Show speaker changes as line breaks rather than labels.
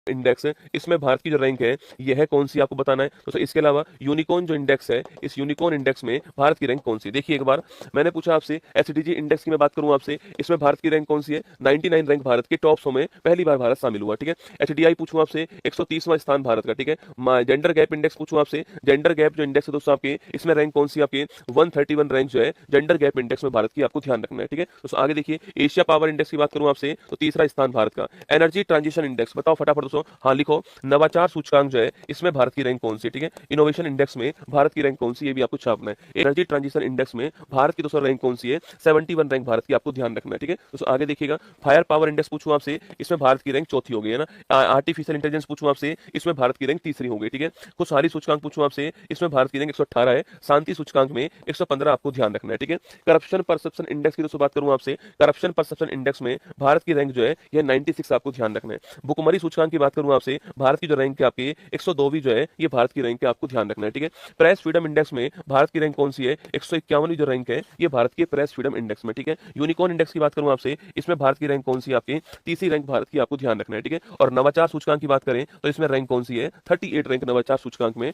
Index है, इसमें भारत की जो रैंक है ये है कौन सी, आपको बताना है। तो इसके अलावा यूनिकॉर्न जो इंडेक्स है, इस यूनिकॉर्न इंडेक्स में भारत की रैंक कौन सी। देखिए एक बार मैंने पूछा आपसे एसडीजी इंडेक्स की मैं बात करूं आपसे, इसमें भारत की रैंक कौन सी है, 99 रैंक भारत के टॉप 100 में पहली बार भारत शामिल हुआ, ठीक है। एचडीआई पूछूं आपसे, 130वां स्थान भारत का, ठीक है। जेंडर गैप इंडेक्स पूछूं आपसे, जेंडर गैप जो इंडेक्स है दोस्तों आपके, इसमें रैंक कौन सी आपके 131 रैंक जो है जेंडर गैप इंडेक्स में भारत की, आपको ध्यान रखना है, ठीक है। तो आगे देखिए एशिया पावर इंडेक्स की बात करूं आपसे तो तीसरा स्थान भारत का। एनर्जी ट्रांजिशन इंडेक्स बताओ फटाफट दोस्तों, हाँ लिखो। नवाचार सूचकांक जो है इसमें भारत की रैंक कौन सी, ठीक है। इनोवेशन इंडेक्स में भारत की रैंक कौन सी, ये भी आपको छापना है। एनर्जी ट्रांजिशन इंडेक्स में भारत की दोस्तों रैंक कौन सी है, 71 रैंक भारत की, आपको ध्यान रखना है, ठीक है। दोस्तों आगे देखिएगा फायर पावर इंडेक्स पूछूं आपसे, इसमें भारत की रैंक चौथी हो गई है ना। आर्टिफिशियल इंटेलिजेंस पूछूं आपसे, इसमें भारत की रैंक तीसरी हो गई, ठीक है। खुशहाली सूचकांक पूछूं आपसे, इसमें भारत की रैंक 118 है। शांति सूचकांक में 115 आपको ध्यान रखना है, ठीक है। करप्शन परसेप्शन इंडेक्स की दोस्तों बात करूं आपसे, करप्शन परसेप्शन इंडेक्स में भारत की रैंक जो है यह 96 आपको ध्यान रखना है। भुखमरी सूचकांक की बात करूं आपसे, भारत की जो रैंक है आपकी 102वीं जो है ये भारत की रैंक है, आपको ध्यान रखना है, ठीक है। प्रेस फ्रीडम इंडेक्स में भारत की रैंक कौन सी है, 151वीं जो रैंक है ये भारत की प्रेस फ्रीडम इंडेक्स में, ठीक है। यूनिकॉर्न इंडेक्स की बात करूं आपसे, इसमें भारत की रैंक कौन सी है आपकी, तीसरी रैंक भारत की, आपको ध्यान रखना है, ठीक है। और नवाचार सूचकांक की बात करें तो इसमें रैंक कौन सी है, 38 रैंक नवाचार सूचकांक में